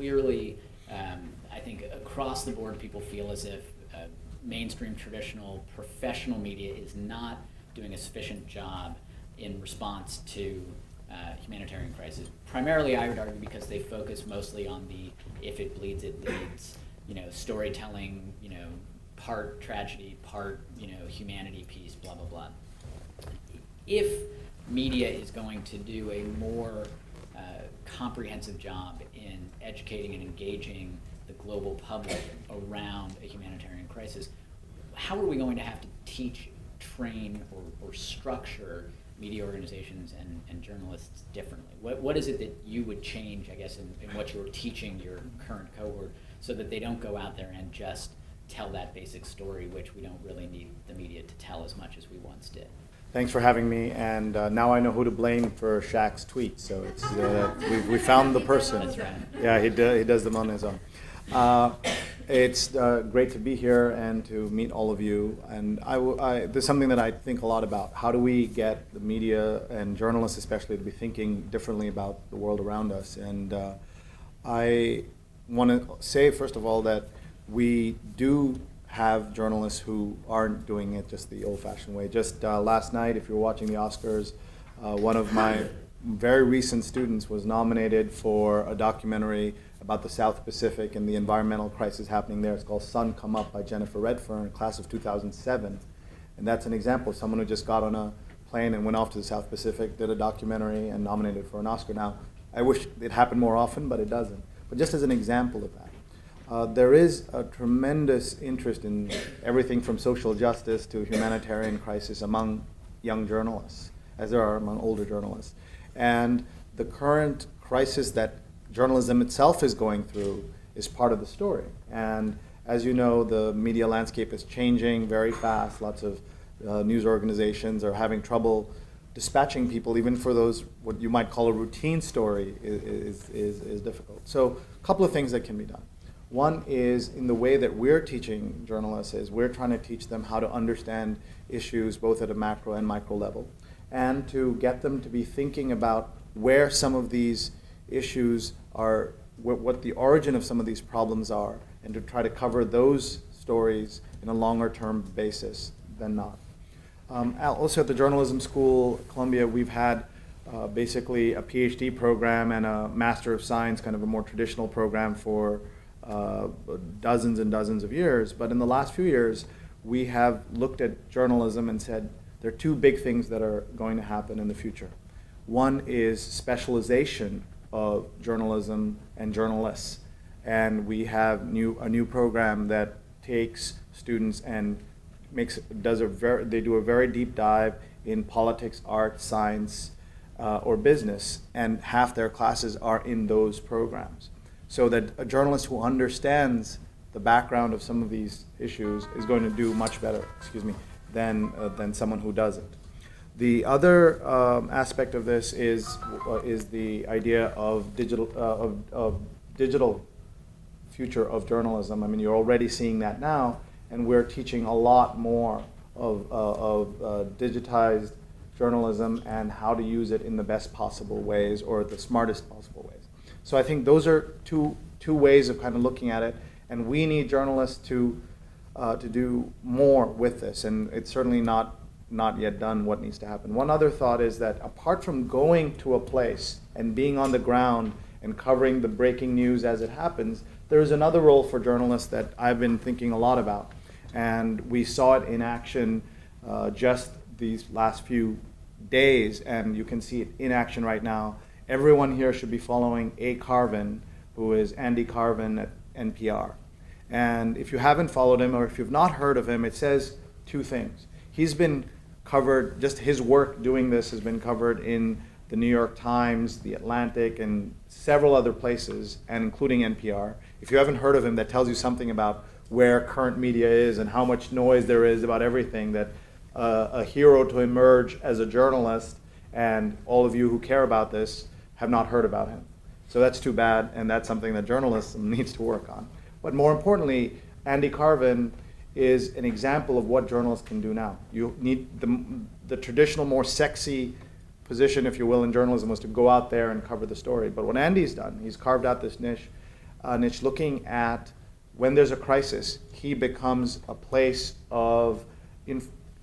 clearly, I think across the board, people feel as if mainstream traditional professional media is not doing a sufficient job in response to humanitarian crisis. Primarily, I would argue, because they focus mostly on the if it bleeds, it leads, storytelling, part tragedy, part, humanity piece, blah, blah, blah. If media is going to do a more comprehensive job in educating and engaging the global public around a humanitarian crisis, how are we going to have to teach, train, or structure media organizations and journalists differently? What is it that you would change, I guess, in what you're teaching your current cohort, so that they don't go out there and just tell that basic story, which we don't really need the media to tell as much as we once did? Thanks for having me, and now I know who to blame for Shaq's tweet. So it's we found the person. That's right. Yeah, he does them on his own. It's great to be here and to meet all of you. And there's something that I think a lot about. How do we get the media and journalists especially to be thinking differently about the world around us? And I want to say, first of all, that we do have journalists who aren't doing it just the old-fashioned way. Just last night, if you were watching the Oscars, one of my very recent students was nominated for a documentary about the South Pacific and the environmental crisis happening there. It's called Sun Come Up by Jennifer Redfern, class of 2007. And that's an example of someone who just got on a plane and went off to the South Pacific, did a documentary, and nominated for an Oscar. Now, I wish it happened more often, but it doesn't. But just as an example of that, there is a tremendous interest in everything from social justice to humanitarian crisis among young journalists, as there are among older journalists. And the current crisis that journalism itself is going through is part of the story. And as you know, the media landscape is changing very fast. Lots of news organizations are having trouble dispatching people, even for those what you might call a routine story is difficult. So a couple of things that can be done. One is, in the way that we're teaching journalists, is we're trying to teach them how to understand issues both at a macro and micro level, and to get them to be thinking about where some of these issues are, what the origin of some of these problems are, and to try to cover those stories in a longer term basis than not. Also at the journalism school, Columbia, we've had basically a PhD program and a Master of Science, kind of a more traditional program for dozens and dozens of years. But in the last few years, we have looked at journalism and said there are two big things that are going to happen in the future. One is specialization of journalism and journalists. And we have a new program that takes students and they do a very deep dive in politics, art, science, or business, and half their classes are in those programs. So that a journalist who understands the background of some of these issues is going to do much better, than someone who doesn't. The other aspect of this is the idea of digital future of journalism. I mean, you're already seeing that now, and we're teaching a lot more of digitized journalism and how to use it in the best possible ways or the smartest possible ways. So I think those are two ways of kind of looking at it, and we need journalists to do more with this, and it's certainly not yet done what needs to happen. One other thought is that apart from going to a place and being on the ground and covering the breaking news as it happens, there's another role for journalists that I've been thinking a lot about, and we saw it in action just these last few days, and you can see it in action right now. Everyone here should be following A. Carvin, who is Andy Carvin at NPR. And if you haven't followed him or if you've not heard of him, it says two things. He's been covered, just his work doing this has been covered in the New York Times, the Atlantic, and several other places, and including NPR. If you haven't heard of him, that tells you something about where current media is and how much noise there is about everything, that a hero to emerge as a journalist, and all of you who care about this have not heard about him. So that's too bad, and that's something that journalism needs to work on. But more importantly, Andy Carvin is an example of what journalists can do now. You need the traditional, more sexy position, if you will, in journalism was to go out there and cover the story. But what Andy's done, he's carved out this niche and it's looking at when there's a crisis, he becomes a place of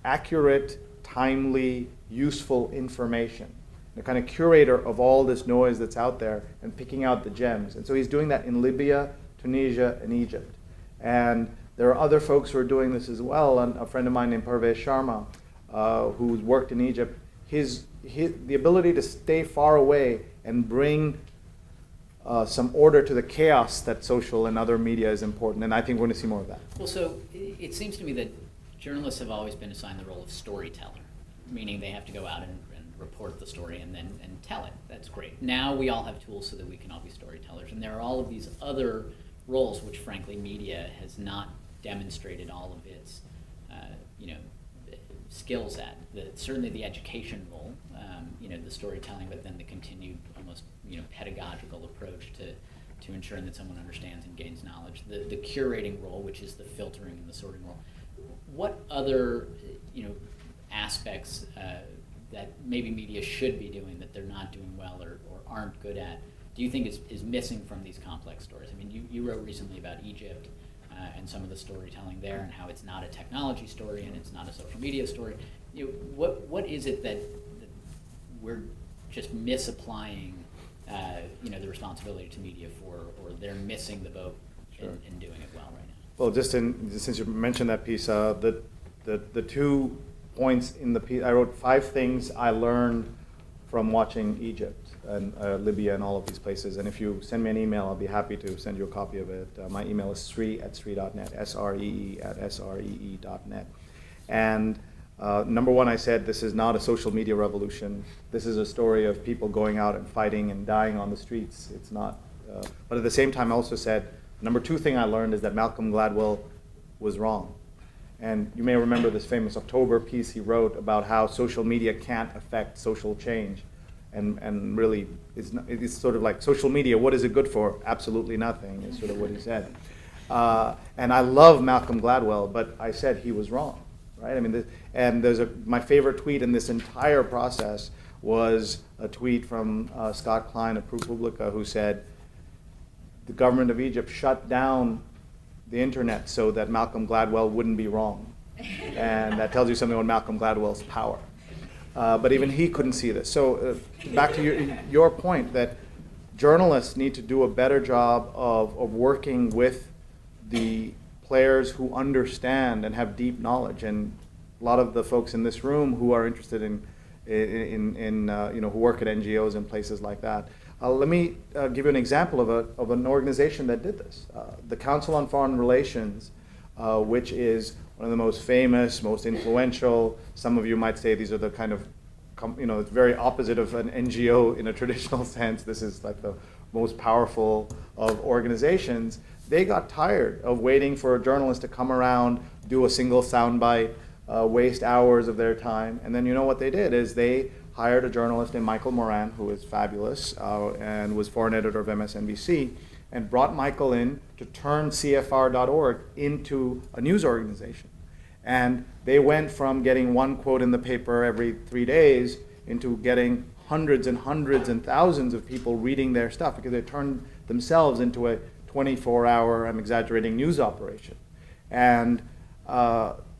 accurate, timely, useful information. The kind of curator of all this noise that's out there and picking out the gems. And so he's doing that in Libya, Tunisia, and Egypt. And there are other folks who are doing this as well. And a friend of mine named Parvez Sharma, who's worked in Egypt, the ability to stay far away and bring some order to the chaos that social and other media is important. And I think we're going to see more of that. Well, so it seems to me that journalists have always been assigned the role of storyteller, meaning they have to go out and report the story and tell it. That's great. Now we all have tools so that we can all be storytellers. And there are all of these other roles which, frankly, media has not demonstrated all of its skills at. Certainly the education role, the storytelling, but then the continued almost pedagogical approach to ensuring that someone understands and gains knowledge. The curating role, which is the filtering and the sorting role. What other aspects that maybe media should be doing that they're not doing well or aren't good at, do you think is missing from these complex stories? I mean, you wrote recently about Egypt and some of the storytelling there and how it's not a technology story and it's not a social media story. What is it that we're just misapplying the responsibility to media for, or they're missing the boat in doing it well right now? Well, since you mentioned that piece, the 2 points in the piece, I wrote 5 things I learned from watching Egypt and Libya and all of these places. And if you send me an email, I'll be happy to send you a copy of it. My email is sree@sree.net, SREE@SREE.net. And number 1, I said, this is not a social media revolution. This is a story of people going out and fighting and dying on the streets. It's not. But at the same time, I also said, number 2 thing I learned is that Malcolm Gladwell was wrong. And you may remember this famous October piece he wrote about how social media can't affect social change. And really, it's sort of like social media, what is it good for? Absolutely nothing, is sort of what he said. And I love Malcolm Gladwell, but I said he was wrong, right? I mean, my favorite tweet in this entire process was a tweet from Scott Klein of ProPublica, who said, the government of Egypt shut down the internet so that Malcolm Gladwell wouldn't be wrong. And that tells you something about Malcolm Gladwell's power. But even he couldn't see this. So back to your point that journalists need to do a better job of working with the players who understand and have deep knowledge. And a lot of the folks in this room who are interested in who work at NGOs and places like that. Let me give you an example of an organization that did this. The Council on Foreign Relations, which is one of the most famous, most influential. Some of you might say these are the kind of, it's very opposite of an NGO in a traditional sense. This is like the most powerful of organizations. They got tired of waiting for a journalist to come around, do a single soundbite, waste hours of their time. And then you know what they did is they hired a journalist named Michael Moran, who is fabulous and was foreign editor of MSNBC, and brought Michael in to turn CFR.org into a news organization. And they went from getting 1 quote in the paper every 3 days into getting hundreds and hundreds and thousands of people reading their stuff because they turned themselves into a 24-hour, I'm exaggerating, news operation. And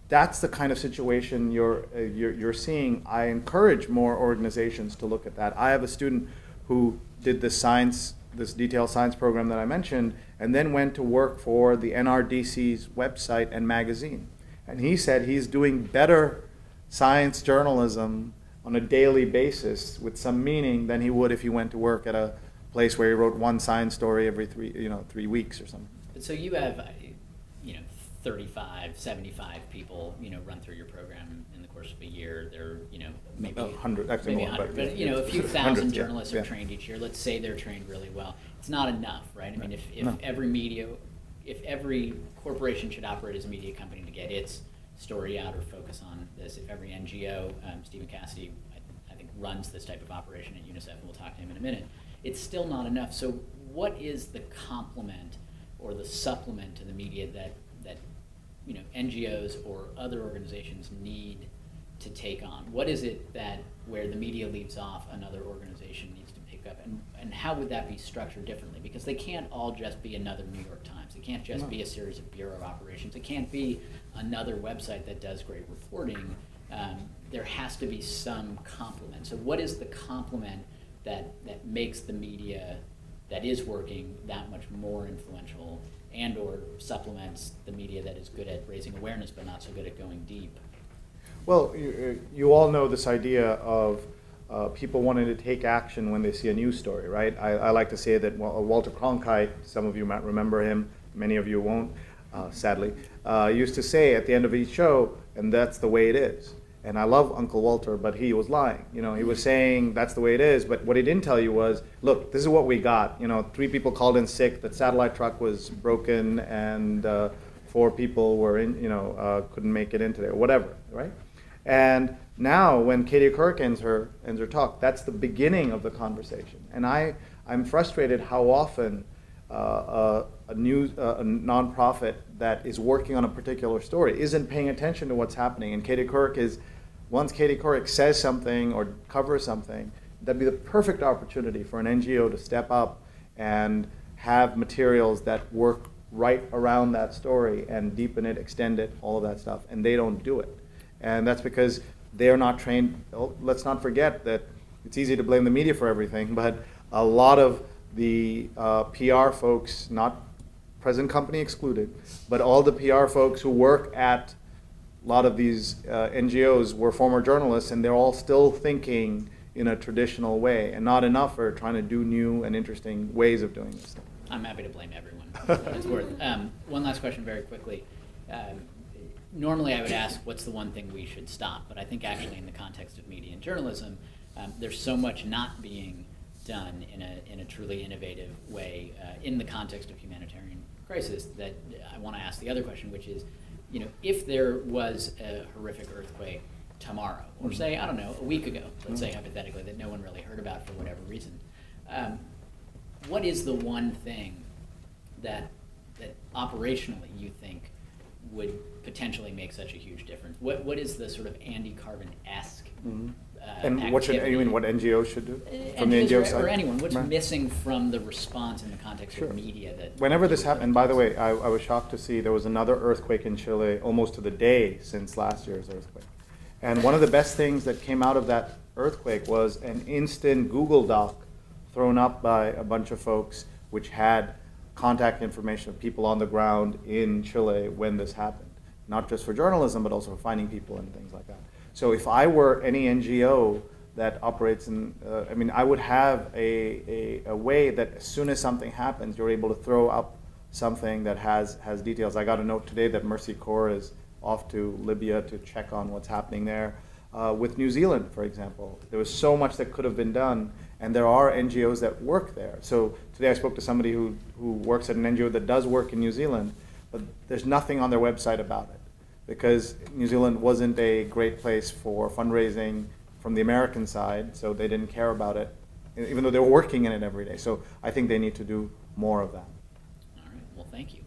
that's the kind of situation you're seeing. I encourage more organizations to look at that. I have a student who did this detailed science program that I mentioned, and then went to work for the NRDC's website and magazine. And he said he's doing better science journalism on a daily basis with some meaning than he would if he went to work at a place where he wrote 1 science story every 3 weeks or something. But so you have 35, 75 people, run through your program in the course of a year. There, maybe 100, actually maybe more, 100, but yeah. a few thousand Hundreds, journalists yeah. are trained each year. Let's say they're trained really well. It's not enough, right? I mean, if No. if every corporation should operate as a media company to get its story out or focus on this, if every NGO, Stephen Cassidy, I think, runs this type of operation at UNICEF, and we'll talk to him in a minute, it's still not enough. So what is the complement or the supplement to the media that NGOs or other organizations need to take on? What is it that where the media leaves off, another organization needs to pick up, and how would that be structured differently? Because they can't all just be another New York Times. It can't just be a series of bureau operations. It can't be another website that does great reporting. There has to be some complement. So what is the complement that makes the media that is working that much more influential, and or supplements the media that is good at raising awareness but not so good at going deep? Well, you all know this idea of people wanting to take action when they see a news story, right? I like to say that Walter Cronkite, some of you might remember him, many of you won't, sadly, used to say at the end of each show, and that's the way it is. And I love Uncle Walter, but he was lying. You know, he was saying that's the way it is, but what he didn't tell you was, look, this is what we got. You know, 3 people called in sick, the satellite truck was broken, and 4 people were in, couldn't make it in today, or whatever, right? And now, when Katie Couric ends her talk, that's the beginning of the conversation. And I'm frustrated how often a nonprofit that is working on a particular story isn't paying attention to what's happening. And Katie Couric once Katie Couric says something or covers something, that'd be the perfect opportunity for an NGO to step up and have materials that work right around that story and deepen it, extend it, all of that stuff. And they don't do it. And that's because they're not trained. Let's not forget that it's easy to blame the media for everything, but a lot of the PR folks, not present company excluded, but all the PR folks who work at a lot of these NGOs were former journalists, and they're all still thinking in a traditional way, and not enough are trying to do new and interesting ways of doing this stuff. I'm happy to blame everyone. It's worth. One last question very quickly. Normally I would ask, what's the one thing we should stop? But I think actually in the context of media and journalism, there's so much not being done in a truly innovative way in the context of humanitarian crisis that I want to ask the other question, which is, if there was a horrific earthquake tomorrow, or say, I don't know, a week ago, let's say hypothetically, that no one really heard about for whatever reason, what is the one thing that operationally you think would potentially make such a huge difference? What is the sort of Andy Carvin-esque and what you mean what NGOs should do from the NGOs NGO side? Or anyone, what's Right. missing from the response in the context Sure. of media that... Whenever this happened, and by the way, I was shocked to see there was another earthquake in Chile almost to the day since last year's earthquake. And one of the best things that came out of that earthquake was an instant Google Doc thrown up by a bunch of folks which had contact information of people on the ground in Chile when this happened. Not just for journalism, but also for finding people and things like that. So if I were any NGO that operates in, I would have a way that as soon as something happens, you're able to throw up something that has details. I got a note today that Mercy Corps is off to Libya to check on what's happening there. With New Zealand, for example, there was so much that could have been done, and there are NGOs that work there. So today I spoke to somebody who works at an NGO that does work in New Zealand, but there's nothing on their website about it, because New Zealand wasn't a great place for fundraising from the American side, so they didn't care about it, even though they were working in it every day. So I think they need to do more of that. All right, well, thank you.